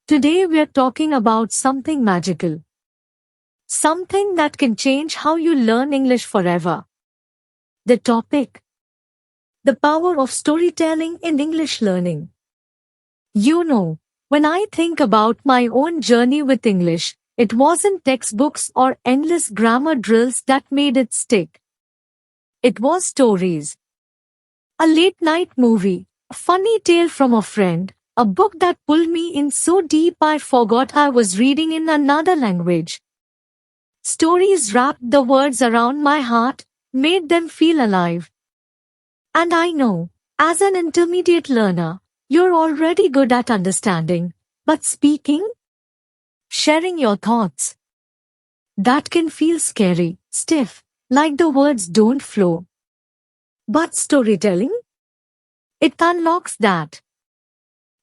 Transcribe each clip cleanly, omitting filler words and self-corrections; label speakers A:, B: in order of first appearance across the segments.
A: Today we're talking about something magical. Something that can change how you learn English forever. The topic: the power of storytelling in English learning. When I think about my own journey with English, it wasn't textbooks or endless grammar drills that made it stick. It was stories. A late-night movie, a funny tale from a friend, a book that pulled me in so deep I forgot I was reading in another language. Stories wrapped the words around my heart, made them feel alive. And I know, as an intermediate learner, you're already good at understanding, but speaking? Sharing your thoughts. That can feel scary, stiff, like the words don't flow. But storytelling? It unlocks that.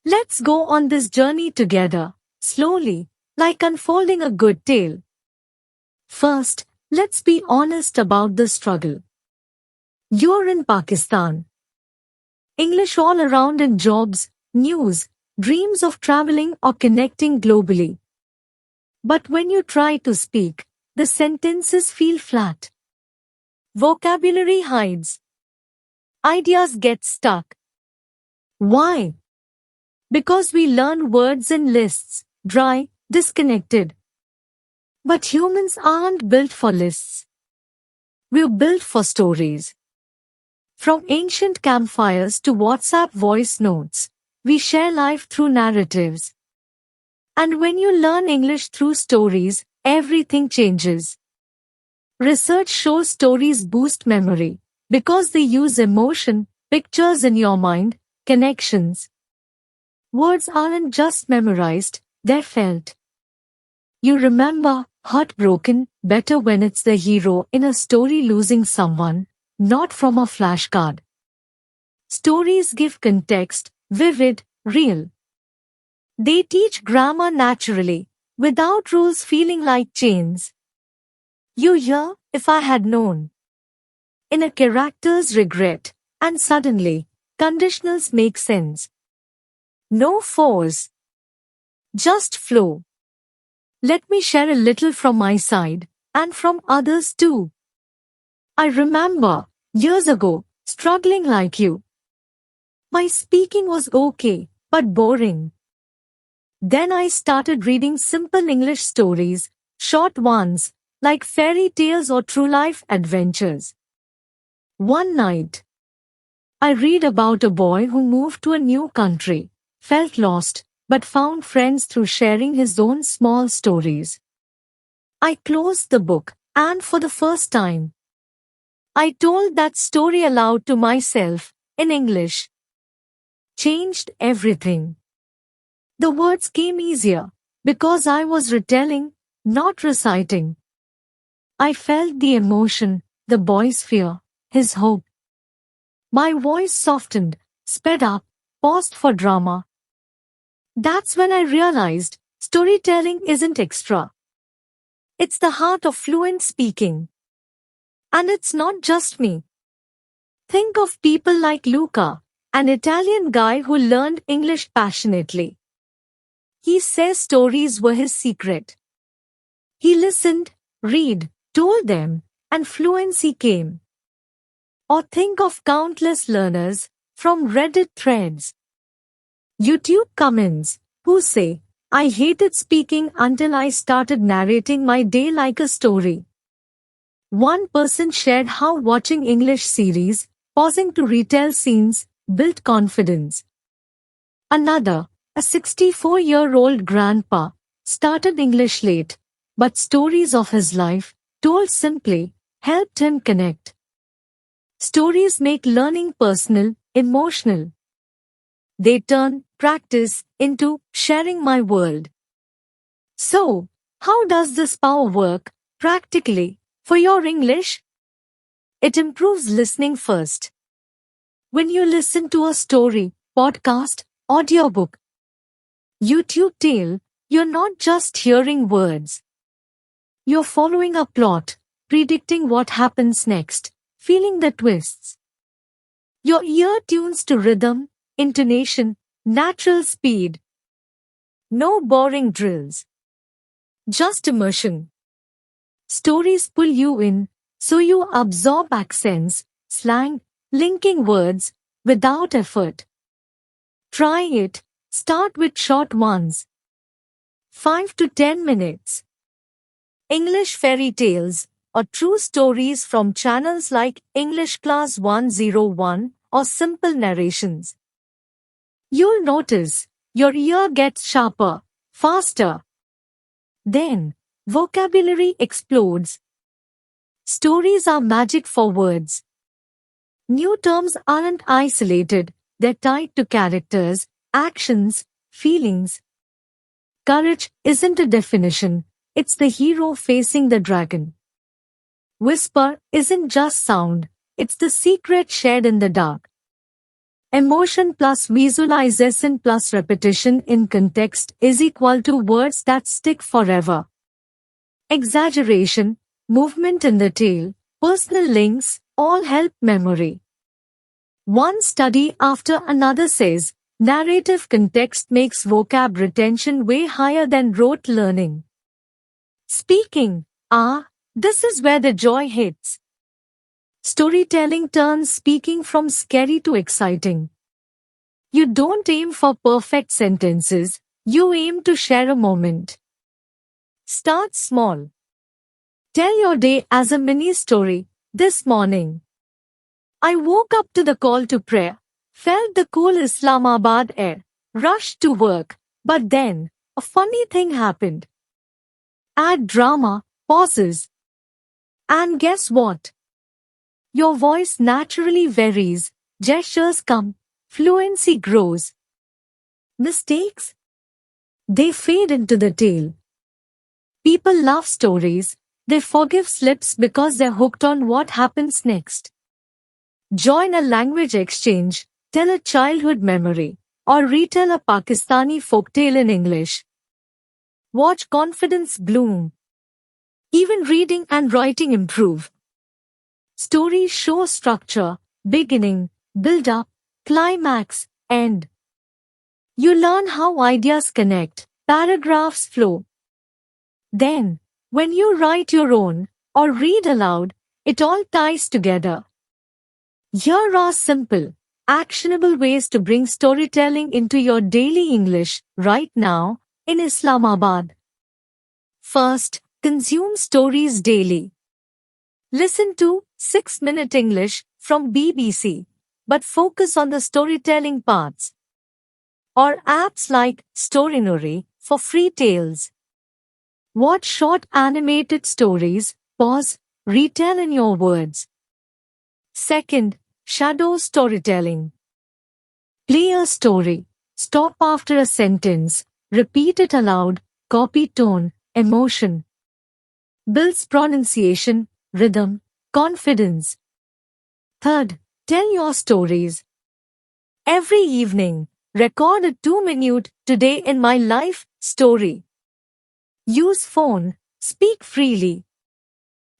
A: Let's go on this journey together, slowly, like unfolding a good tale. First, let's be honest about the struggle. You're in Pakistan. English all around in jobs, news, dreams of traveling or connecting globally. But when you try to speak, the sentences feel flat. Vocabulary hides. Ideas get stuck. Why? Because we learn words in lists, dry, disconnected. But humans aren't built for lists. We're built for stories. From ancient campfires to WhatsApp voice notes, we share life through narratives. And when you learn English through stories, everything changes. Research shows stories boost memory because they use emotion, pictures in your mind, connections. Words aren't just memorized, they're felt. You remember heartbroken better when it's the hero in a story losing someone, not from a flashcard. Stories give context, vivid, real. They teach grammar naturally, without rules feeling like chains. You hear, if I had known. In a character's regret, and suddenly, conditionals make sense. No force. Just flow. Let me share a little from my side, and from others too. I remember, years ago, struggling like you. My speaking was okay, but boring. Then I started reading simple English stories, short ones, like fairy tales or true-life adventures. One night, I read about a boy who moved to a new country, felt lost, but found friends through sharing his own small stories. I closed the book, and for the first time, I told that story aloud to myself, in English. Changed everything. The words came easier, because I was retelling, not reciting. I felt the emotion, the boy's fear, his hope. My voice softened, sped up, paused for drama. That's when I realized, storytelling isn't extra. It's the heart of fluent speaking. And it's not just me. Think of people like Luca, an Italian guy who learned English passionately. He says stories were his secret. He listened, read, told them, and fluency came. Or think of countless learners, from Reddit threads, YouTube comments, who say, I hated speaking until I started narrating my day like a story. One person shared how watching English series, pausing to retell scenes, built confidence. Another, a 64-year-old grandpa, started English late, but stories of his life, told simply, helped him connect. Stories make learning personal, emotional. They turn practice into sharing my world. So, how does this power work, practically, for your English? It improves listening first. When you listen to a story, podcast, audiobook, YouTube tale, you're not just hearing words. You're following a plot, predicting what happens next, feeling the twists. Your ear tunes to rhythm, intonation, natural speed. No boring drills. Just immersion. Stories pull you in, so you absorb accents, slang, linking words, without effort. Try it. Start with short ones. 5 to 10 minutes. English fairy tales or true stories from channels like English Class 101 or simple narrations. You'll notice your ear gets sharper, faster. Then, vocabulary explodes. Stories are magic for words. New terms aren't isolated, they're tied to characters, actions, feelings. Courage isn't a definition, it's the hero facing the dragon. Whisper isn't just sound, it's the secret shared in the dark. Emotion plus visualization plus repetition in context is equal to words that stick forever. Exaggeration, movement in the tail, personal links, all help memory. One study after another says, narrative context makes vocab retention way higher than rote learning. Speaking, this is where the joy hits. Storytelling turns speaking from scary to exciting. You don't aim for perfect sentences, you aim to share a moment. Start small. Tell your day as a mini story. This morning, I woke up to the call to prayer, felt the cool Islamabad air, rushed to work, but then, a funny thing happened. Add drama, pauses. And guess what? Your voice naturally varies, gestures come, fluency grows. Mistakes? They fade into the tail. People love stories, they forgive slips because they're hooked on what happens next. Join a language exchange, tell a childhood memory, or retell a Pakistani folktale in English. Watch confidence bloom. Even reading and writing improve. Stories show structure, beginning, build up, climax, end. You learn how ideas connect, paragraphs flow. Then, when you write your own, or read aloud, it all ties together. Here are simple, actionable ways to bring storytelling into your daily English right now in Islamabad. First, consume stories daily. Listen to 6-Minute English from BBC, but focus on the storytelling parts. Or apps like Storynuri for free tales. Watch short animated stories, pause, retell in your words. Second, shadow storytelling. Play a story, stop after a sentence, repeat it aloud, copy tone, emotion. Builds pronunciation, rhythm, confidence. Third, tell your stories. Every evening, record a 2-minute "Today in my life" story. Use phone, speak freely.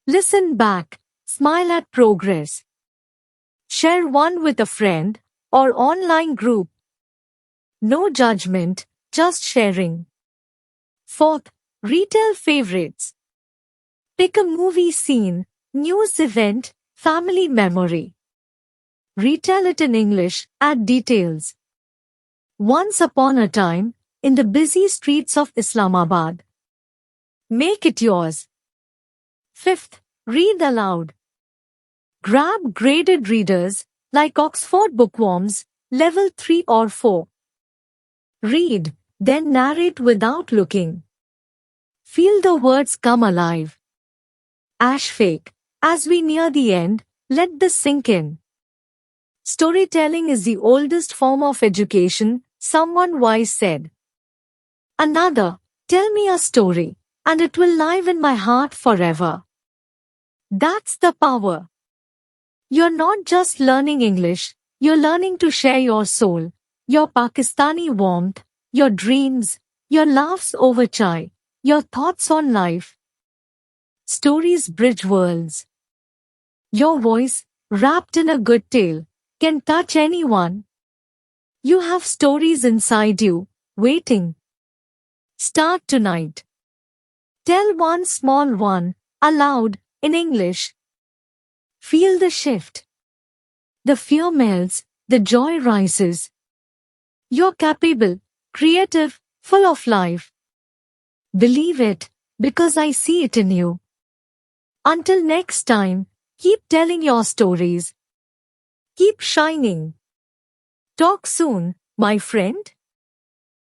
A: Listen back, smile at progress. Share one with a friend or online group. No judgment, just sharing. Fourth, retell favorites. Pick a movie scene, news event, family memory. Retell it in English, add details. Once upon a time, in the busy streets of Islamabad. Make it yours. Fifth, read aloud. Grab graded readers, like Oxford bookworms, level 3 or 4. Read, then narrate without looking. Feel the words come alive. Ashfake. As we near the end, let this sink in. Storytelling is the oldest form of education, someone wise said. Another, tell me a story, and it will live in my heart forever. That's the power. You're not just learning English, you're learning to share your soul, your Pakistani warmth, your dreams, your laughs over chai, your thoughts on life. Stories bridge worlds. Your voice, wrapped in a good tale, can touch anyone. You have stories inside you, waiting. Start tonight. Tell one small one, aloud, in English. Feel the shift. The fear melts, the joy rises. You're capable, creative, full of life. Believe it, because I see it in you. Until next time, keep telling your stories. Keep shining. Talk soon, my friend.